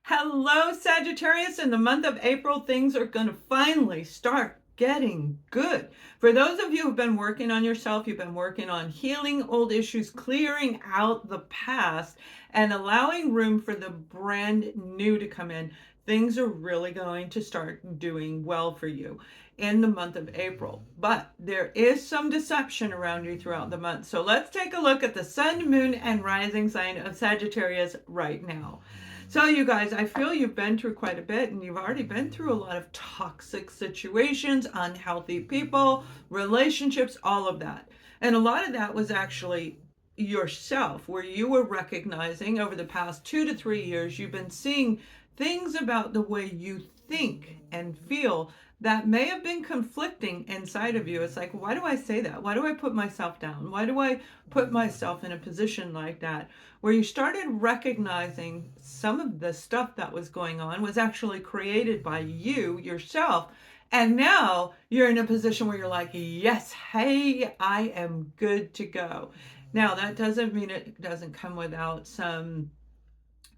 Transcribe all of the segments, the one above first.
Hello, Sagittarius. In the month of April, things are going to finally start getting good. For those of you who've been working on yourself, you've been working on healing old issues, clearing out the past, and allowing room for the brand new to come in, things are really going to start doing well for you in the month of April. But there is some deception around you throughout the month. So let's take a look at the sun, moon, and rising sign of Sagittarius right now. So you guys, I feel you've been through quite a bit, and you've already been through a lot of toxic situations, unhealthy people, relationships, all of that. And a lot of that was actually yourself, where you were recognizing over the past 2 to 3 years, you've been seeing things about the way you think and feel that may have been conflicting inside of you. It's like, why do I say that? Why do I put myself down? Why do I put myself in a position like that? Where you started recognizing some of the stuff that was going on was actually created by you yourself. And now you're in a position where you're like, yes, hey, I am good to go. Now, that doesn't mean it doesn't come without some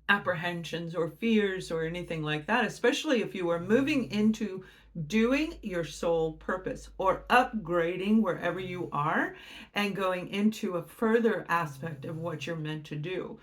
apprehensions or fears or anything like that, especially if you are moving into doing your soul purpose or upgrading wherever you are and going into a further aspect of what you're meant to do.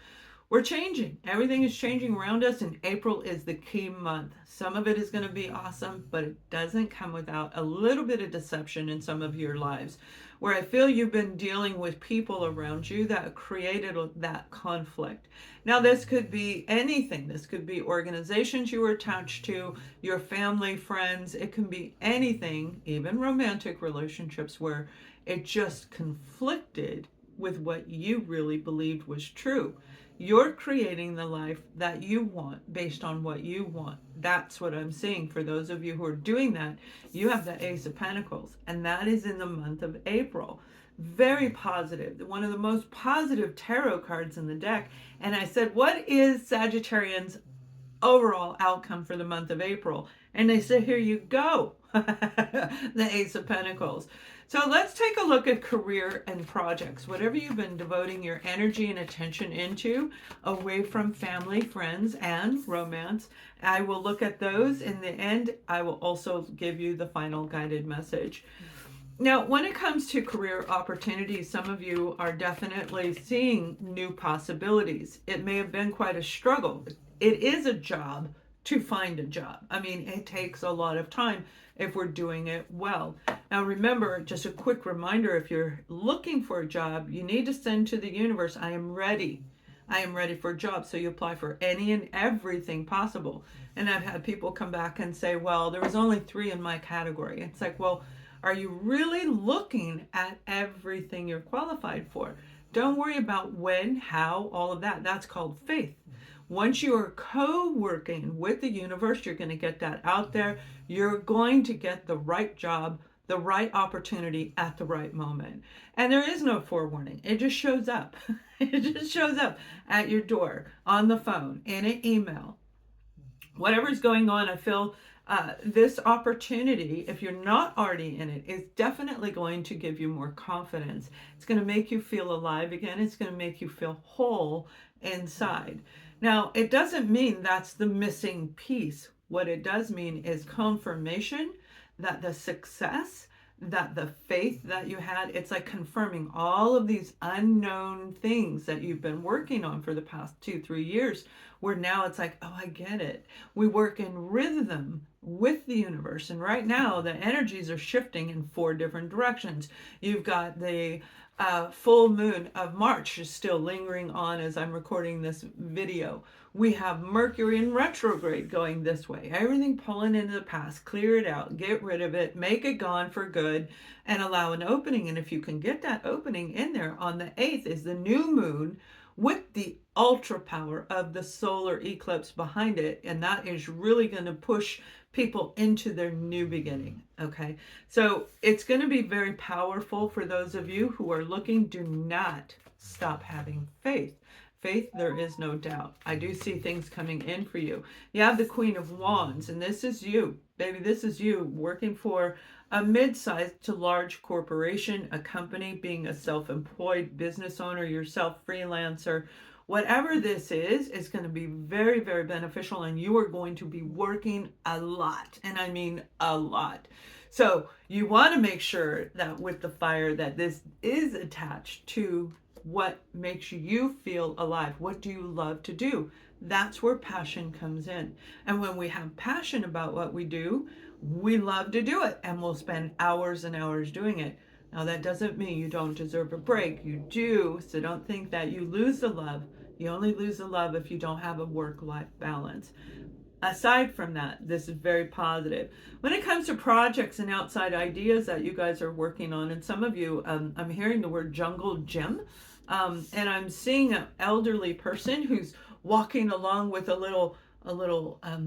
We're changing. Everything is changing around us, and April is the key month. Some of it is going to be awesome, but it doesn't come without a little bit of deception in some of your lives, where I feel you've been dealing with people around you that created that conflict. Now, this could be anything. This could be organizations you were attached to, your family, friends. It can be anything, even romantic relationships, where it just conflicted with what you really believed was true. You're creating the life that you want based on what you want. That's what I'm seeing. For those of you who are doing that, you have the Ace of Pentacles, and that is in the month of April. Very positive. One of the most positive tarot cards in the deck. And I said, what is Sagittarians' overall outcome for the month of April? And they said, here you go. The Ace of Pentacles. So let's take a look at career and projects. Whatever you've been devoting your energy and attention into, away from family, friends, and romance, I will look at those. In the end, I will also give you the final guided message. Now, when it comes to career opportunities, some of you are definitely seeing new possibilities. It may have been quite a struggle. It is a job to find a job. I mean, it takes a lot of time if we're doing it well. Now, remember, just a quick reminder, if you're looking for a job, you need to send to the universe, I am ready. I am ready for a job. So you apply for any and everything possible. And I've had people come back and say, well, there was only 3 in my category. It's like, well, are you really looking at everything you're qualified for? Don't worry about when, how, all of that. That's called faith. Once you are co-working with the universe, you're going to get that out there. You're going to get the right job, the right opportunity at the right moment. And there is no forewarning. It just shows up. It just shows up at your door, on the phone, in an email. Whatever's going on, I feel this opportunity, if you're not already in it, is definitely going to give you more confidence. It's going to make you feel alive again. It's going to make you feel whole inside. Now, it doesn't mean that's the missing piece. What it does mean is confirmation that the success, that the faith that you had, it's like confirming all of these unknown things that you've been working on for the past 2-3 years, where now it's like, oh, I get it. We work in rhythm with the universe. And right now the energies are shifting in 4 different directions. You've got the full moon of March is still lingering on as I'm recording this video. We have Mercury in retrograde going this way. Everything pulling into the past, clear it out, get rid of it, make it gone for good, and allow an opening. And if you can get that opening in there, on the 8th is the new moon with the ultra power of the solar eclipse behind it. And that is really going to push people into their new beginning. Okay. So it's going to be very powerful for those of you who are looking. Do not stop having faith. Faith, there is no doubt. I do see things coming in for you. You have the Queen of Wands, and this is you, baby. This is you working for a mid-sized to large corporation, a company, being a self-employed business owner, yourself, freelancer, Whatever this is going to be very, very beneficial, and you are going to be working a lot. And I mean a lot. So you want to make sure that with the fire that this is attached to what makes you feel alive. What do you love to do? That's where passion comes in. And when we have passion about what we do, we love to do it, and we'll spend hours and hours doing it. Now, that doesn't mean you don't deserve a break. You do. So don't think that you lose the love. You only lose the love if you don't have a work-life balance. Aside from that, this is very positive. When it comes to projects and outside ideas that you guys are working on, and some of you, I'm hearing the word jungle gym, and I'm seeing an elderly person who's walking along with a little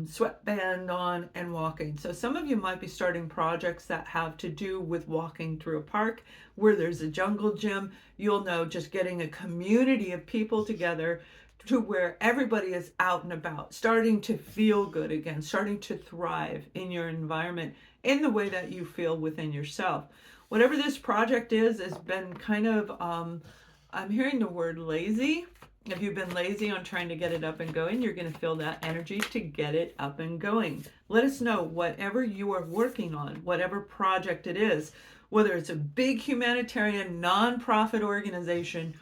sweatband on and walking. So some of you might be starting projects that have to do with walking through a park where there's a jungle gym. You'll know, just getting a community of people together to where everybody is out and about, starting to feel good again, starting to thrive in your environment in the way that you feel within yourself. Whatever this project is, has been kind of, I'm hearing the word lazy. If you've been lazy on trying to get it up and going, you're going to feel that energy to get it up and going. Let us know whatever you are working on, whatever project it is, whether it's a big humanitarian nonprofit organization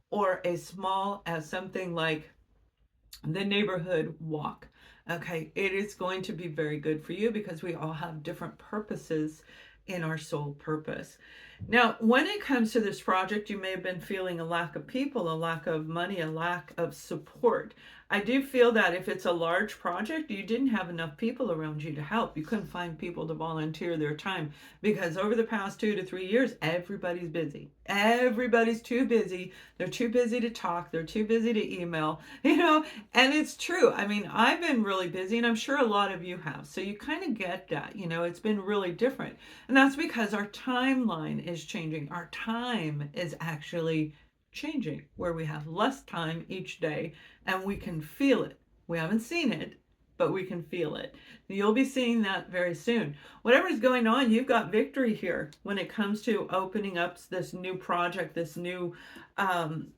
or as small as something like the neighborhood walk. Okay, it is going to be very good for you because we all have different purposes in our soul purpose. Now, when it comes to this project, you may have been feeling a lack of people, a lack of money, a lack of support. I do feel that if it's a large project, you didn't have enough people around you to help. You couldn't find people to volunteer their time because over the past 2 to 3 years, everybody's busy. Everybody's too busy. They're too busy to talk. They're too busy to email, and it's true. I mean, I've been really busy, and I'm sure a lot of you have. So you kind of get that, it's been really different. And that's because our timeline is changing. Our time is actually changing, where we have less time each day and we can feel it. We haven't seen it, but we can feel it. You'll be seeing that very soon. Whatever's going on, you've got victory here when it comes to opening up this new project, this new, again,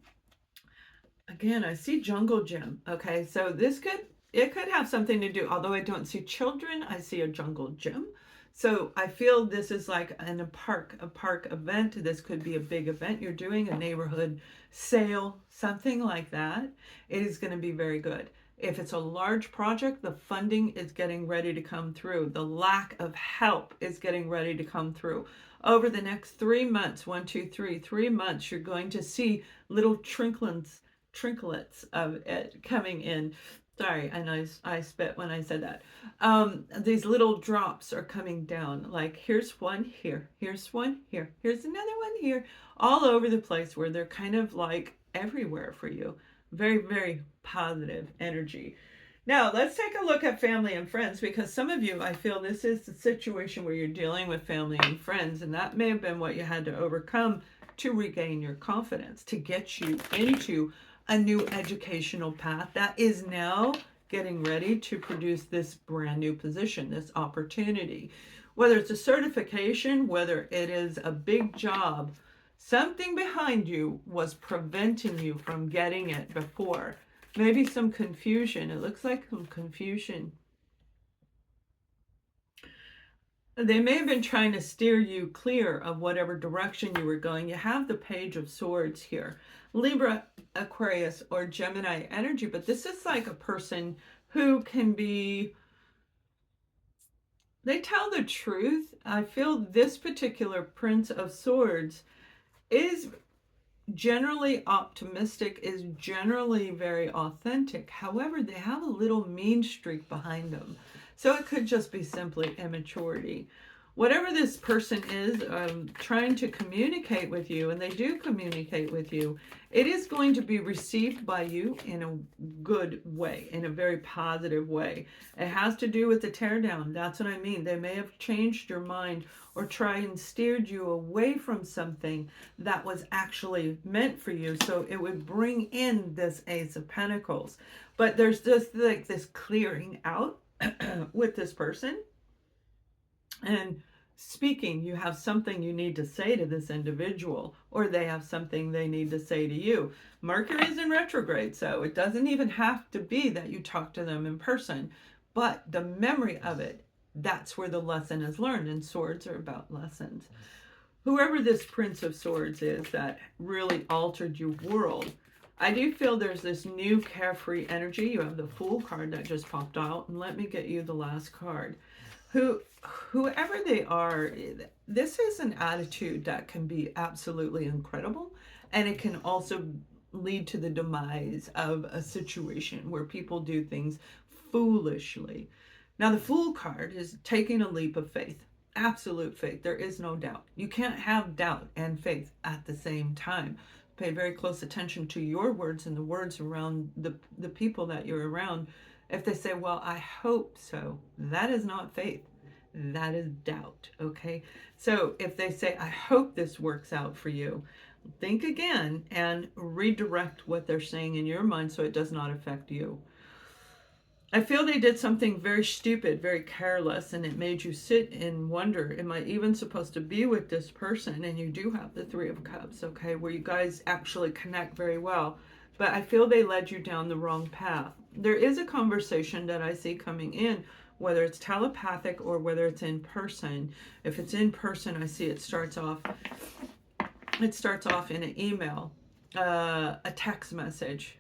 I see jungle gym. Okay, so it could have something to do, although I don't see children, I see a jungle gym. So I feel this is like a park event. This could be a big event you're doing, a neighborhood sale, something like that. It is going to be very good. If it's a large project, the funding is getting ready to come through. The lack of help is getting ready to come through. Over the next 3 months, 1, 2, 3, 3 months, you're going to see little trinklets of it coming in. Sorry, I know I spit when I said that. These little drops are coming down. Like, here's one here, here's one here, here's another one here, all over the place, where they're kind of like everywhere for you. Very, very positive energy. Now, let's take a look at family and friends, because some of you, I feel this is the situation where you're dealing with family and friends, and that may have been what you had to overcome to regain your confidence, to get you into a new educational path that is now getting ready to produce this brand new position, this opportunity. Whether it's a certification, whether it is a big job, something behind you was preventing you from getting it before. Maybe some confusion. It looks like some confusion. They may have been trying to steer you clear of whatever direction you were going. You have the Page of Swords here. Libra, Aquarius, or Gemini energy, but this is like a person who can be, they tell the truth. I feel this particular Prince of Swords is generally optimistic, is generally very authentic. However, they have a little mean streak behind them. So it could just be simply immaturity. Whatever this person is trying to communicate with you, and they do communicate with you, it is going to be received by you in a good way, in a very positive way. It has to do with the teardown. That's what I mean. They may have changed your mind or tried and steered you away from something that was actually meant for you. So it would bring in this Ace of Pentacles. But there's just like this clearing out with this person. And speaking, you have something you need to say to this individual, or they have something they need to say to you. Mercury's in retrograde, so it doesn't even have to be that you talk to them in person, but the memory of it, that's where the lesson is learned, and swords are about lessons. Whoever this Prince of Swords is that really altered your world, I do feel there's this new carefree energy. You have the Fool card that just popped out, and let me get you the last card. Whoever they are, this is an attitude that can be absolutely incredible, and it can also lead to the demise of a situation where people do things foolishly. Now, the Fool card is taking a leap of faith, absolute faith. There is no doubt. You can't have doubt and faith at the same time. Pay very close attention to your words and the words around the people that you're around. If they say, well, I hope so, that is not faith. That is doubt, okay? So if they say, I hope this works out for you, think again and redirect what they're saying in your mind so it does not affect you. I feel they did something very stupid, very careless, and it made you sit and wonder, am I even supposed to be with this person? And you do have the Three of Cups, okay, where you guys actually connect very well. But I feel they led you down the wrong path. There is a conversation that I see coming in, whether it's telepathic or whether it's in person. If it's in person, I see it starts off in an email, a text message.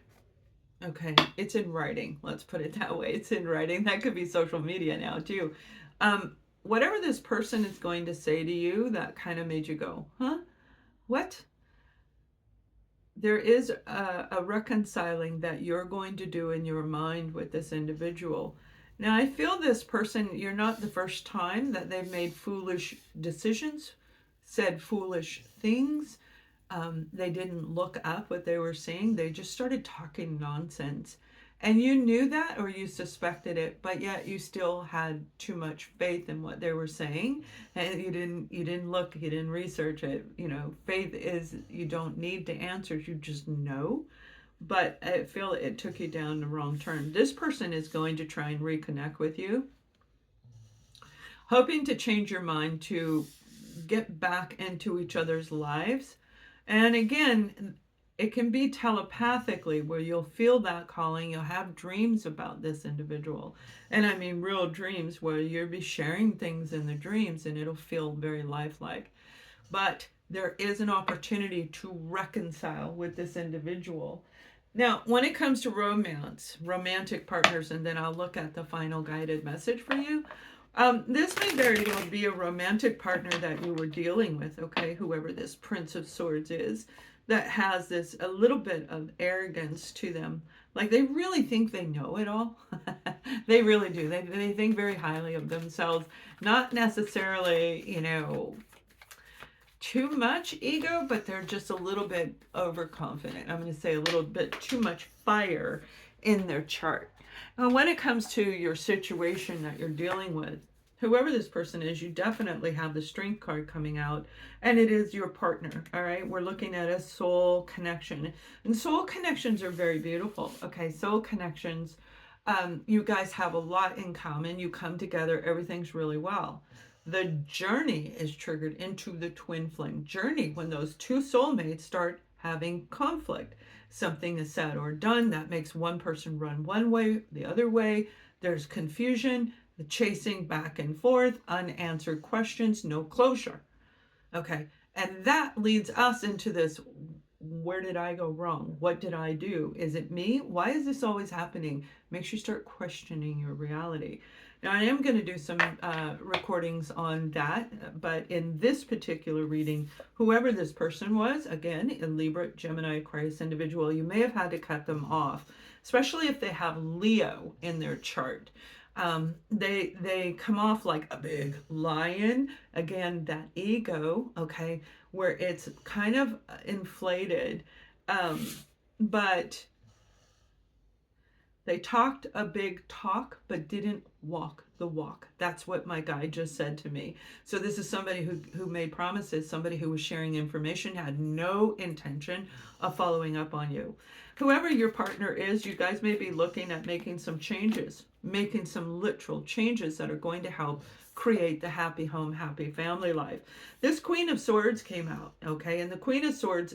Okay, it's in writing. Let's put it that way. It's in writing. That could be social media now too. Whatever this person is going to say to you, that kind of made you go, huh? What? There is a reconciling that you're going to do in your mind with this individual. Now, I feel this person, you're not the first time that they've made foolish decisions, said foolish things. They didn't look up what they were saying. They just started talking nonsense. And you knew that or you suspected it, but yet you still had too much faith in what they were saying. And you didn't look, you didn't research it. You know, faith is, you don't need the answers, you just know. But I feel it took you down the wrong turn. This person is going to try and reconnect with you, hoping to change your mind to get back into each other's lives. And again, it can be telepathically where you'll feel that calling. You'll have dreams about this individual. And I mean real dreams where you'll be sharing things in the dreams and it'll feel very lifelike. But there is an opportunity to reconcile with this individual. Now, when it comes to romance, romantic partners, and then I'll look at the final guided message for you. This may very well be a romantic partner that you were dealing with, okay, whoever this Prince of Swords is, that has this a little bit of arrogance to them. Like they really think they know it all. They really do. They think very highly of themselves. Not necessarily, you know, too much ego, but they're just a little bit overconfident. I'm going to say a little bit too much fire in their chart. Now, when it comes to your situation that you're dealing with, whoever this person is, you definitely have the Strength card coming out, and it is your partner, all right? We're looking at a soul connection, and soul connections are very beautiful, okay? Soul connections, you guys have a lot in common. You come together, everything's really well. The journey is triggered into the twin flame journey when those two soulmates start having conflict. Something is said or done that makes one person run one way, the other way. There's confusion, the chasing back and forth, unanswered questions, no closure. Okay, and that leads us into this, where did I go wrong? What did I do? Is it me? Why is this always happening? Makes you start questioning your reality. Now, I am going to do some recordings on that, but in this particular reading, whoever this person was, again, a Libra, Gemini, Aquarius individual, you may have had to cut them off, especially if they have Leo in their chart. They come off like a big lion. Again, that ego, okay, where it's kind of inflated, but They talked a big talk, but didn't walk the walk. That's what my guide just said to me. So this is somebody who made promises, somebody who was sharing information, had no intention of following up on you. Whoever your partner is, you guys may be looking at making some changes, making some literal changes that are going to help create the happy home, happy family life. This Queen of Swords came out, okay? And the Queen of Swords,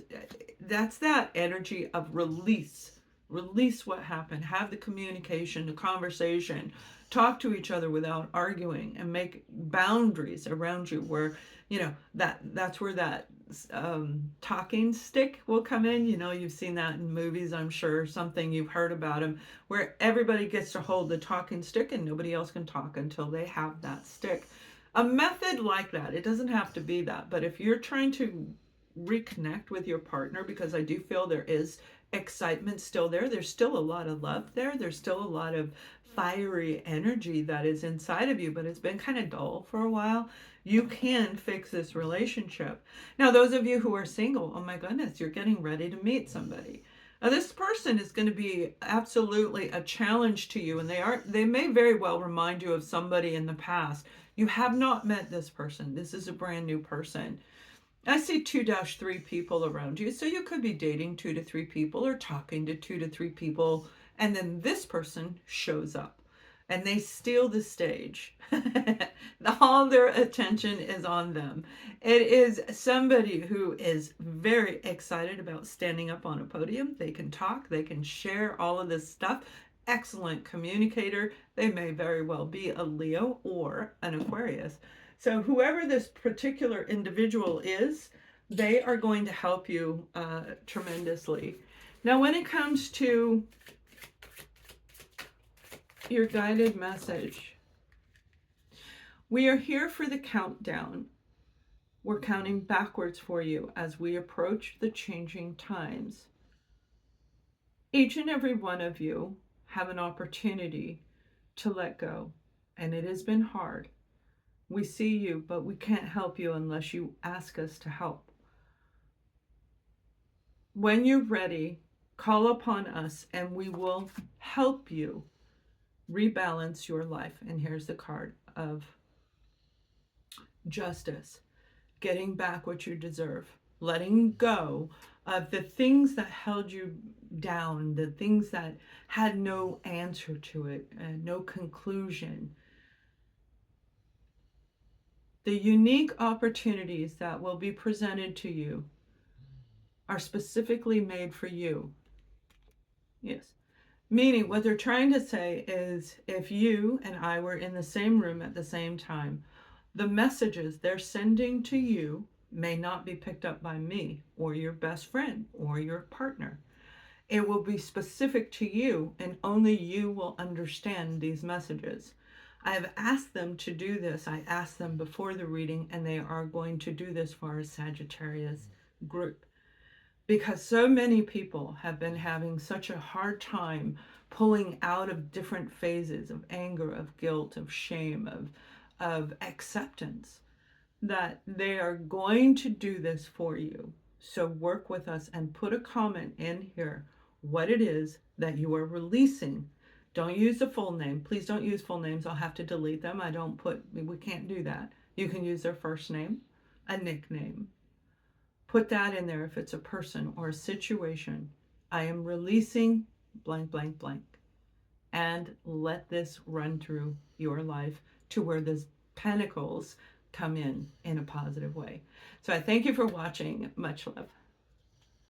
that's that energy of release. Release what happened, have the communication, the conversation, talk to each other without arguing, and make boundaries around you where, you know, that's where that talking stick will come in. You know, you've seen that in movies, I'm sure, something you've heard about them, where everybody gets to hold the talking stick and nobody else can talk until they have that stick. A method like that, it doesn't have to be that, but if you're trying to reconnect with your partner, because I do feel there is excitement still there, there's still a lot of love there, there's still a lot of fiery energy that is inside of you, but it's been kind of dull for a while, you can fix this relationship. Now, those of you who are single, oh my goodness, you're getting ready to meet somebody. Now, this person is going to be absolutely a challenge to you, and they may very well remind you of somebody in the past. You have not met this person. This is a brand new person. I see 2-3 people around you. So you could be dating 2 to 3 people or talking to 2 to 3 people. And then this person shows up and they steal the stage. All their attention is on them. It is somebody who is very excited about standing up on a podium. They can talk, they can share all of this stuff. Excellent communicator. They may very well be a Leo or an Aquarius. So whoever this particular individual is, they are going to help you tremendously. Now, when it comes to your guided message, we are here for the countdown. We're counting backwards for you as we approach the changing times. Each and every one of you have an opportunity to let go, and it has been hard. We see you, but we can't help you unless you ask us to help. When you're ready, call upon us and we will help you rebalance your life. And here's the card of justice, getting back what you deserve, letting go of the things that held you down, the things that had no answer to it, no conclusion. The unique opportunities that will be presented to you are specifically made for you. Yes. Meaning what they're trying to say is if you and I were in the same room at the same time, the messages they're sending to you may not be picked up by me or your best friend or your partner. It will be specific to you and only you will understand these messages. I have asked them to do this. I asked them before the reading, and they are going to do this for our Sagittarius group. Because so many people have been having such a hard time pulling out of different phases of anger, of guilt, of shame, of acceptance, that they are going to do this for you. So work with us and put a comment in here what it is that you are releasing. Don't use the full name. Please don't use full names. I'll have to delete them. We can't do that. You can use their first name, a nickname. Put that in there if it's a person or a situation. I am releasing blank, blank, blank. And let this run through your life to where the pentacles come in a positive way. So I thank you for watching. Much love.